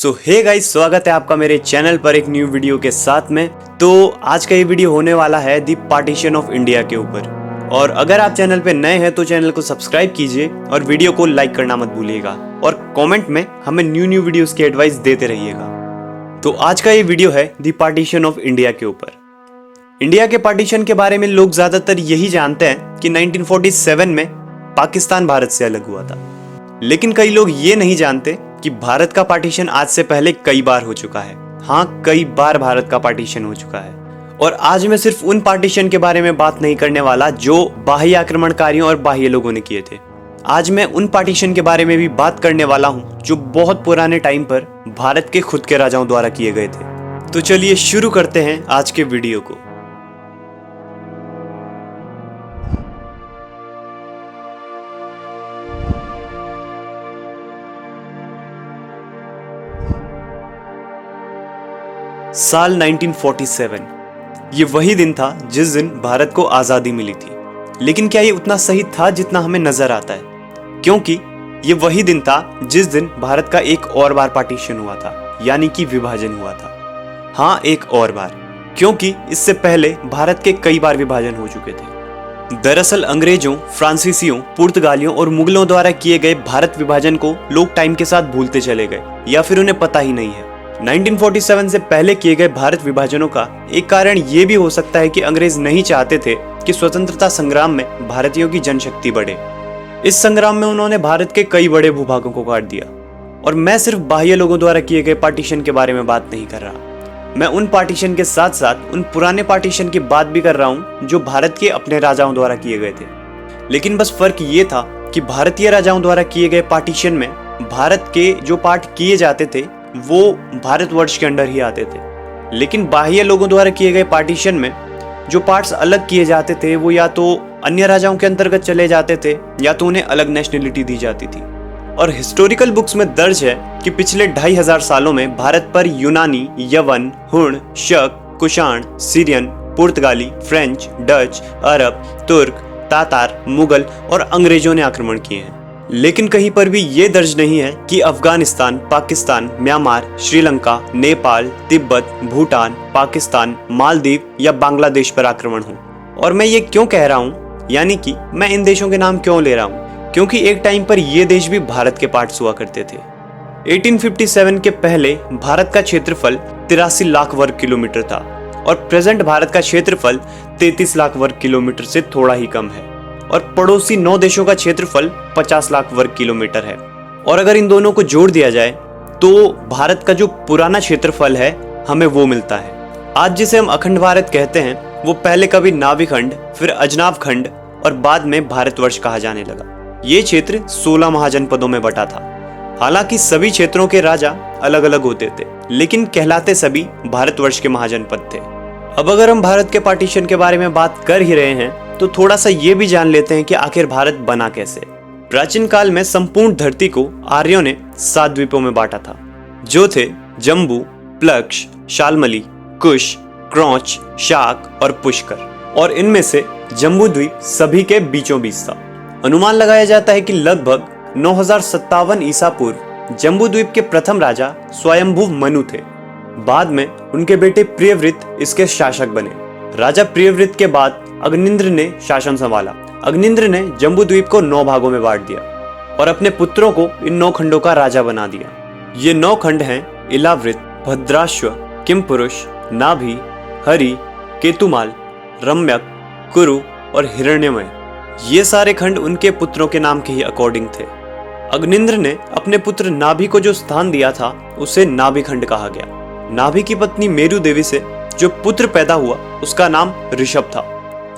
सो hey guys, स्वागत है आपका मेरे चैनल पर एक न्यू वीडियो के साथ में। तो आज का ये वीडियो होने वाला है दी पार्टीशन ऑफ इंडिया के ऊपर। और अगर आप चैनल पे नए हैं तो चैनल को सब्सक्राइब कीजिए और वीडियो को लाइक करना मत भूलिएगा और कमेंट में हमें न्यू वीडियोस की एडवाइस देते रहिएगा। तो आज का ये वीडियो है दी पार्टीशन ऑफ इंडिया के ऊपर। इंडिया के पार्टीशन के बारे में लोग ज्यादातर यही जानते हैं कि 1947 में पाकिस्तान भारत से अलग हुआ था, लेकिन कई लोग ये नहीं जानते कि भारत का पार्टीशन आज से पहले कई बार हो चुका है। हाँ, कई बार भारत का पार्टीशन हो चुका है। और आज मैं सिर्फ उन पार्टीशन के बारे में बात नहीं करने वाला जो बाह्य आक्रमणकारियों और बाह्य लोगों ने किए थे। आज मैं उन पार्टीशन के बारे में भी बात करने वाला हूँ जो बहुत पुराने टाइम पर भारत के खुद के राजाओं द्वारा किए गए थे। तो चलिए शुरू करते हैं आज के वीडियो को। साल 1947, ये वही दिन था जिस दिन भारत को आज़ादी मिली थी। लेकिन क्या ये उतना सही था जितना हमें नजर आता है? क्योंकि ये वही दिन था जिस दिन भारत का एक और बार पार्टीशन हुआ था, यानी कि विभाजन हुआ था। हाँ, एक और बार, क्योंकि इससे पहले भारत के कई बार विभाजन हो चुके थे। दरअसल अंग्रेजों, फ्रांसीसियों, पुर्तगालियों और मुगलों द्वारा किए गए भारत विभाजन को लोग टाइम के साथ भूलते चले गए या फिर उन्हें पता ही नहीं है। 1947 से पहले किए गए भारत विभाजनों का एक कारण ये भी हो सकता है कि अंग्रेज नहीं चाहते थे कि स्वतंत्रता संग्राम में भारतीयों की जनशक्ति बढ़े। इस संग्राम में उन्होंने भारत के कई बड़े भूभागों को काट दिया। और मैं सिर्फ बाह्य लोगों द्वारा किए गए पार्टीशन के बारे में बात नहीं कर रहा, मैं उन पार्टीशन के साथ साथ उन पुराने पार्टीशन की बात भी कर रहा हूँ जो भारत के अपने राजाओं द्वारा किए गए थे। लेकिन बस फर्क ये था कि भारतीय राजाओं द्वारा किए गए पार्टीशन में भारत के जो पार्ट किए जाते थे वो भारतवर्ष के अंडर ही आते थे, लेकिन बाह्य लोगों द्वारा किए गए पार्टीशन में जो पार्ट्स अलग किए जाते थे वो या तो अन्य राजाओं के अंतर्गत चले जाते थे या तो उन्हें अलग नेशनलिटी दी जाती थी। और हिस्टोरिकल बुक्स में दर्ज है कि पिछले 2500 सालों में भारत पर यूनानी, यवन, हुण, शक, कुषाण, सीरियन, पुर्तगाली, फ्रेंच, डच, अरब, तुर्क, तातार, मुगल और अंग्रेजों ने आक्रमण किए हैं। लेकिन कहीं पर भी ये दर्ज नहीं है कि अफगानिस्तान, पाकिस्तान, म्यांमार, श्रीलंका, नेपाल, तिब्बत, भूटान, पाकिस्तान, मालदीव या बांग्लादेश पर आक्रमण हो। और मैं ये क्यों कह रहा हूँ, यानी कि मैं इन देशों के नाम क्यों ले रहा हूँ, क्योंकि एक टाइम पर ये देश भी भारत के पार्ट्स हुआ करते थे। 1857 के पहले भारत का क्षेत्रफल 83 लाख वर्ग किलोमीटर था और प्रेजेंट भारत का क्षेत्रफल 33 लाख वर्ग किलोमीटर से थोड़ा ही कम है। और पड़ोसी 9 देशों का क्षेत्रफल 50 लाख वर्ग किलोमीटर है। और अगर इन दोनों को जोड़ दिया जाए तो भारत का जो पुराना क्षेत्रफल है हमें वो मिलता है। आज जिसे हम अखंड भारत कहते हैं वो पहले कभी नाभि खंड, फिर अजनाभ खंड और बाद में भारतवर्ष कहा जाने लगा। ये क्षेत्र 16 महाजनपदों में बटा था। हालांकि सभी क्षेत्रों के राजा अलग अलग होते थे, लेकिन कहलाते सभी भारतवर्ष के महाजनपद थे। अब अगर हम भारत के पार्टीशन के बारे में बात कर ही रहे हैं तो थोड़ा सा ये भी जान लेते हैं कि आखिर भारत बना कैसे। प्राचीन काल में संपूर्ण धरती को आर्यों ने 7 द्वीपों में बांटा था, जो थे जम्बू, प्लक्ष, शालमली, कुश, क्रौच, शाक और पुष्कर। और इनमें से जम्बू द्वीप सभी के बीचों बीच था। अनुमान लगाया जाता है कि लगभग 9057 ईसा पूर्व जम्बू द्वीप के प्रथम राजा स्वयंभू मनु थे। बाद में उनके बेटे प्रियव्रत इसके शासक बने। राजा प्रियव्रत के बाद अग्निंद्र ने शासन संभाला। अग्निंद्र ने जम्बू द्वीप को 9 भागों में बांट दिया और अपने पुत्रों को इन 9 खंडों का राजा बना दिया। ये 9 खंड हैं इलावृत, भद्राश्व, किमपुरुष, नाभि, हरि, केतुमाल, रम्यक, कुरु और हिरण्यमय। ये सारे खंड उनके पुत्रों के नाम के ही अकॉर्डिंग थे। अग्निंद्र ने अपने पुत्र नाभि को जो स्थान दिया था उसे नाभि खंड कहा गया। नाभि की पत्नी मेरु देवी से जो पुत्र पैदा हुआ उसका नाम ऋषभ था।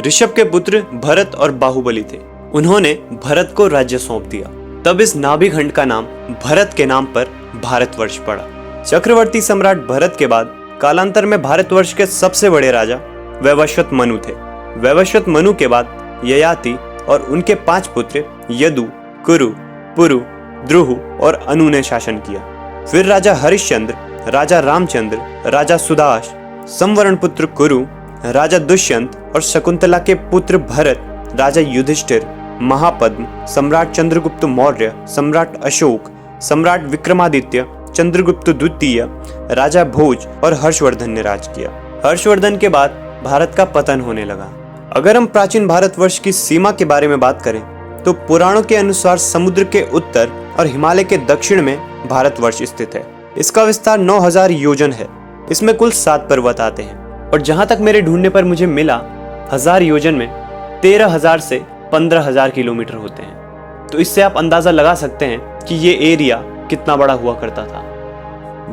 ऋषभ के पुत्र भरत और बाहुबली थे। उन्होंने भरत को राज्य सौंप दिया। तब इस नाभि खंड का नाम भरत के नाम पर भारतवर्ष पड़ा। चक्रवर्ती सम्राट भरत के बाद कालांतर में भारतवर्ष के सबसे बड़े राजा वैवस्वत मनु थे। वैवस्वत मनु के बाद ययाति और उनके 5 पुत्र यदु, कुरु, पुरु, द्रुहु और अनु ने शासन किया। फिर राजा हरिश्चंद्र, राजा रामचंद्र, राजा सुदाश, संवरण पुत्र कुरु, राजा दुष्यंत और शकुंतला के पुत्र भरत, राजा युधिष्ठिर, महापद्म, सम्राट चंद्रगुप्त मौर्य, सम्राट अशोक, सम्राट विक्रमादित्य, चंद्रगुप्त द्वितीय, राजा भोज और हर्षवर्धन ने राज किया। हर्षवर्धन के बाद भारत का पतन होने लगा। अगर हम प्राचीन भारतवर्ष की सीमा के बारे में बात करें तो पुराणों के अनुसार समुद्र के उत्तर और हिमालय के दक्षिण में भारतवर्ष स्थित है। इसका विस्तार 9000 योजन है। इसमें कुल 7 पर्वत आते हैं और जहां तक मेरे ढूंढने पर मुझे मिला 1000 योजन में 13,000 से 15,000 किलोमीटर होते हैं। तो इससे आप अंदाजा लगा सकते हैं कि ये एरिया कितना बड़ा हुआ करता था।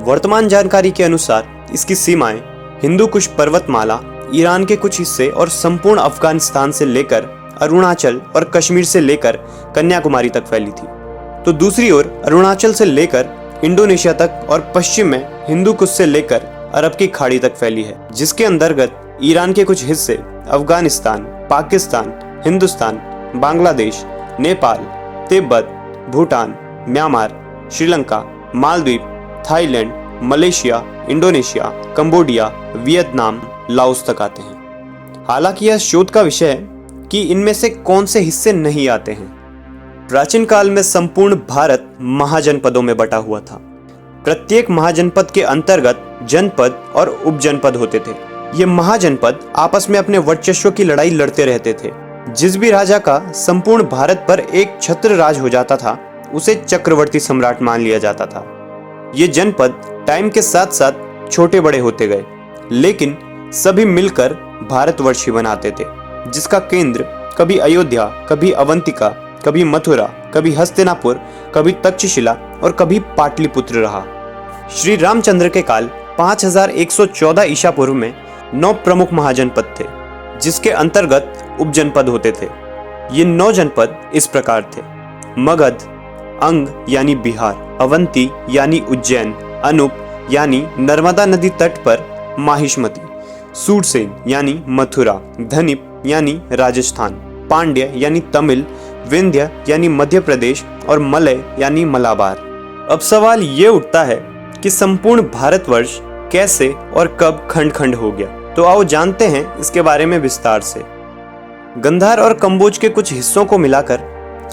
वर्तमान जानकारी के अनुसार इसकी सीमाएं हिंदू कुश पर्वतमाला, ईरान के कुछ हिस्से और संपूर्ण अफगानिस्तान से लेकर अरुणाचल और कश्मीर से लेकर कन्याकुमारी तक फैली थी। तो दूसरी ओर अरुणाचल से लेकर इंडोनेशिया तक और पश्चिम में हिंदू कुश से लेकर अरब की खाड़ी तक फैली है, जिसके अंतर्गत ईरान के कुछ हिस्से Afghanistan, Pakistan, Hindustan, Bangladesh, Nepal, Tibet, Bhutan, Myanmar, Sri Lanka, Maldives, Thailand, Malaysia, Indonesia, Cambodia, Vietnam, Laos तक आते हैं। हालांकि यह शोध का विषय है कि इनमें से कौन से हिस्से नहीं आते हैं। प्राचीन काल में संपूर्ण भारत महाजनपदों में बटा हुआ था। प्रत्येक महाजनपद के अंतर्गत जनपद और उपजनपद होते थे। ये महाजनपद आपस में अपने वर्चस्व की लड़ाई लड़ते रहते थे। जिस भी राजा का संपूर्ण भारत पर एक छत्र राज हो जाता था उसे चक्रवर्ती सम्राट मान लिया जाता था। ये जनपद टाइम के साथ साथ छोटे बड़े होते गए, लेकिन सभी मिलकर भारतवर्ष ही बनाते थे, जिसका केंद्र कभी अयोध्या, कभी अवंतिका, कभी मथुरा, कभी हस्तिनापुर, कभी तक्षशिला और कभी पाटलिपुत्र रहा। श्री रामचंद्र के काल 5114 ईसा पूर्व में 9 प्रमुख महाजनपद थे, जिसके अंतर्गत उपजनपद होते थे। ये 9 जनपद इस प्रकार थे: मगध, अंग यानी बिहार, अवंती यानी उज्जैन, अनूप यानी नर्मदा नदी तट पर माहिष्मति, सूरसेन यानी मथुरा, धनिप यानी राजस्थान, पांड्य यानी तमिल, विंध्य यानी मध्य प्रदेश और मलय यानी मलाबार। अब सवाल ये उठता है कि संपूर्ण भारतवर्ष कैसे और कब खंड खंड हो गया। तो आओ जानते हैं इसके बारे में विस्तार से। गंधार और कंबोज के कुछ हिस्सों को मिलाकर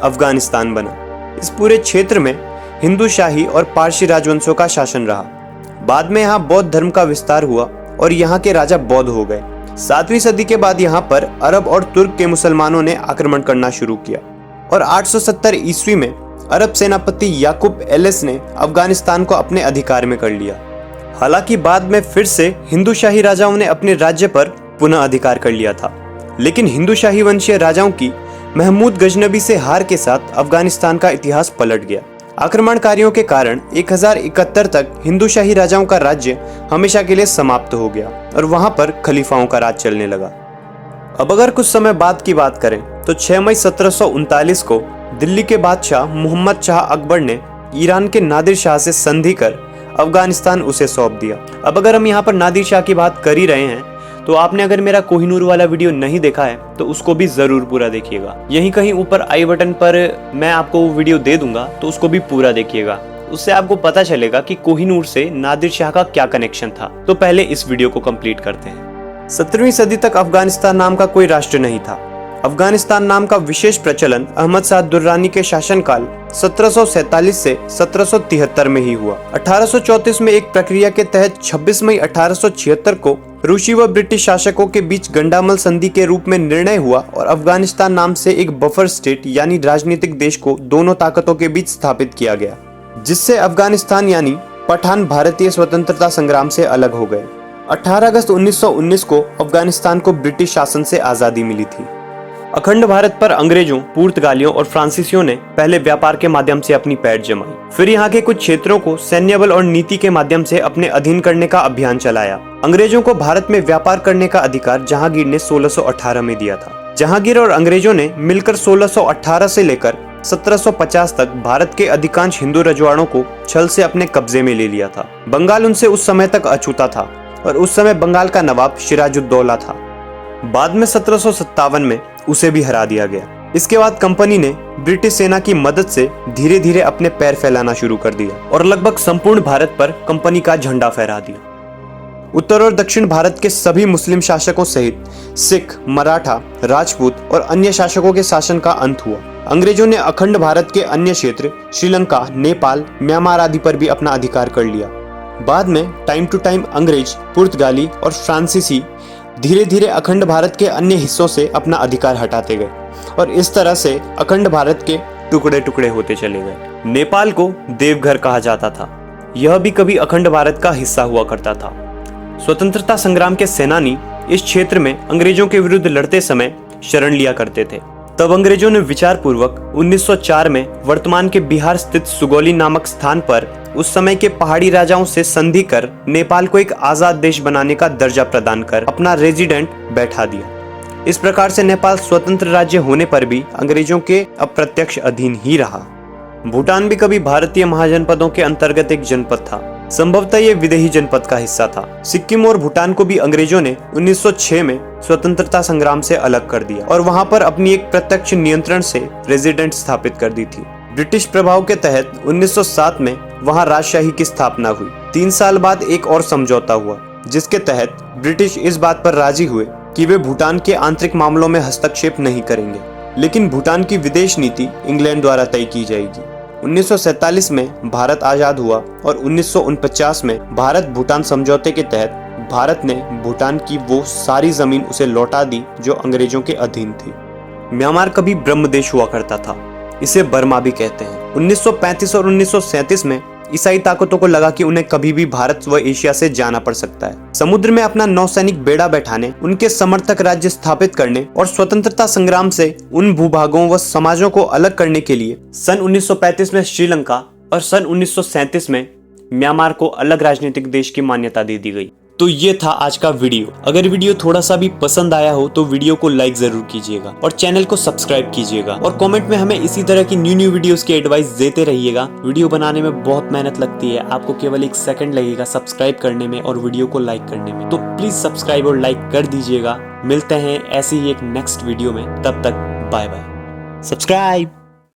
अफगानिस्तान बना। इस पूरे क्षेत्र में हिंदू शाही और पारसी राजवंशों का शासन रहा। बाद में यहाँ बौद्ध धर्म का विस्तार हुआ और यहाँ के राजा बौद्ध हो गए। 7वीं सदी के बाद यहाँ पर अरब और तुर्क के मुसलमानों ने आक्रमण करना शुरू किया और 870 ईस्वी में अरब सेनापति याकूब एलिस ने अफगानिस्तान को अपने अधिकार में कर लिया। हालांकि बाद में फिर से हिंदू शाही राजाओं ने अपने राज्य पर पुनः अधिकार कर लिया था, लेकिन हिंदू शाही वंशीय राजाओं की महमूद गजनबी से हार के साथ अफगानिस्तान का इतिहास पलट गया। आक्रमणकारियों के कारण 1071 तक हिंदू शाही राजाओं का राज्य हमेशा के लिए समाप्त हो गया और वहां पर खलीफाओं का राज चलने लगा। अब अगर कुछ समय बाद की बात करें तो 6 मई 1739 को दिल्ली के बादशाह मोहम्मद शाह अकबर ने ईरान के नादिर शाह से संधि कर अफगानिस्तान उसे सौंप दिया। अब अगर हम यहाँ पर नादिर शाह की बात कर ही रहे हैं तो आपने अगर मेरा कोहिनूर वाला वीडियो नहीं देखा है तो उसको भी जरूर पूरा देखिएगा। यहीं कहीं ऊपर आई बटन पर मैं आपको वो वीडियो दे दूंगा, तो उसको भी पूरा देखिएगा। उससे आपको पता चलेगा कि कोहिनूर से नादिर शाह का क्या कनेक्शन था। तो पहले इस वीडियो को कंप्लीट करते हैं। 17वीं सदी तक अफगानिस्तान नाम का कोई राष्ट्र नहीं था। अफगानिस्तान नाम का विशेष प्रचलन अहमद शाह दुर्रानी के शासनकाल 1747 से 1773 में ही हुआ। 1834 में एक प्रक्रिया के तहत 26 मई 1876 को रूसी व ब्रिटिश शासकों के बीच गंडामल संधि के रूप में निर्णय हुआ और अफगानिस्तान नाम से एक बफर स्टेट यानी राजनीतिक देश को दोनों ताकतों के बीच स्थापित किया गया, जिससे अफगानिस्तान यानी पठान भारतीय स्वतंत्रता संग्राम से अलग हो गए। 18 अगस्त 1919 को अफगानिस्तान को ब्रिटिश शासन से आजादी मिली थी। अखंड भारत पर अंग्रेजों, पुर्तगालियों और फ्रांसीसियों ने पहले व्यापार के माध्यम से अपनी पैठ जमाई, फिर यहाँ के कुछ क्षेत्रों को सैन्य बल और नीति के माध्यम से अपने अधीन करने का अभियान चलाया। अंग्रेजों को भारत में व्यापार करने का अधिकार जहांगीर ने 1618 में दिया था। जहांगीर और अंग्रेजों ने मिलकर 1618 से लेकर 1750 तक भारत के अधिकांश हिंदू रजवाड़ों को छल से अपने कब्जे में ले लिया था। बंगाल उनसे उस समय तक अछूता था और उस समय बंगाल का नवाब सिराजुद्दौला था। बाद में 1757 में उसे भी हरा दिया गया। इसके बाद कंपनी ने ब्रिटिश सेना की मदद से धीरे धीरे अपने पैर फैलाना शुरू कर दिया और लगभग संपूर्ण भारत पर कंपनी का झंडा फहरा दिया। उत्तर और दक्षिण भारत के सभी मुस्लिम शासकों सहित सिख, मराठा, राजपूत और अन्य शासकों के शासन का अंत हुआ। अंग्रेजों ने अखंड भारत के अन्य क्षेत्र श्रीलंका, नेपाल, म्यांमार आदि पर भी अपना अधिकार कर लिया। बाद में टाइम टू टाइम अंग्रेज, पुर्तगाली और फ्रांसीसी धीरे धीरे अखंड भारत के अन्य हिस्सों से अपना अधिकार हटाते गए और इस तरह से अखंड भारत के टुकड़े टुकड़े होते चले गए। नेपाल को देवघर कहा जाता था। यह भी कभी अखंड भारत का हिस्सा हुआ करता था। स्वतंत्रता संग्राम के सेनानी इस क्षेत्र में अंग्रेजों के विरुद्ध लड़ते समय शरण लिया करते थे। तब अंग्रेजों ने विचार पूर्वक 1904 में वर्तमान के बिहार स्थित सुगौली नामक स्थान पर उस समय के पहाड़ी राजाओं से संधि कर नेपाल को एक आजाद देश बनाने का दर्जा प्रदान कर अपना रेजिडेंट बैठा दिया। इस प्रकार से नेपाल स्वतंत्र राज्य होने पर भी अंग्रेजों के अप्रत्यक्ष अधीन ही रहा। भूटान भी कभी भारतीय महाजनपदों के अंतर्गत एक जनपद था। संभवतः ये विदेही जनपद का हिस्सा था। सिक्किम और भूटान को भी अंग्रेजों ने 1906 में स्वतंत्रता संग्राम से अलग कर दिया और वहां पर अपनी एक प्रत्यक्ष नियंत्रण से रेजिडेंट स्थापित कर दी थी। ब्रिटिश प्रभाव के तहत 1907 में वहां राजशाही की स्थापना हुई। 3 साल बाद एक और समझौता हुआ जिसके तहत ब्रिटिश इस बात पर राजी हुए कि वे भूटान के आंतरिक मामलों में हस्तक्षेप नहीं करेंगे, लेकिन भूटान की विदेश नीति इंग्लैंड द्वारा तय की जाएगी। 1947 में भारत आजाद हुआ और 1949 में भारत भूटान समझौते के तहत भारत ने भूटान की वो सारी जमीन उसे लौटा दी जो अंग्रेजों के अधीन थी। म्यांमार कभी ब्रह्म देश हुआ करता था, इसे बर्मा भी कहते हैं। 1935 और 1937 में ईसाई ताकतों को लगा कि उन्हें कभी भी भारत व एशिया से जाना पड़ सकता है। समुद्र में अपना नौसैनिक बेड़ा बैठाने, उनके समर्थक राज्य स्थापित करने और स्वतंत्रता संग्राम से उन भूभागों व समाजों को अलग करने के लिए सन 1935 में श्रीलंका और सन 1937 में म्यांमार को अलग राजनीतिक देश की मान्यता दे दी गई। तो ये था आज का वीडियो। अगर वीडियो थोड़ा सा भी पसंद आया हो तो वीडियो को लाइक जरूर कीजिएगा और चैनल को सब्सक्राइब कीजिएगा और कमेंट में हमें इसी तरह की न्यू वीडियोस की एडवाइस देते रहिएगा। वीडियो बनाने में बहुत मेहनत लगती है, आपको केवल 1 सेकंड लगेगा सब्सक्राइब करने में और वीडियो को लाइक करने में, तो प्लीज सब्सक्राइब और लाइक कर दीजिएगा। मिलते हैं ऐसे ही एक नेक्स्ट वीडियो में, तब तक बाय बाय। सब्सक्राइब।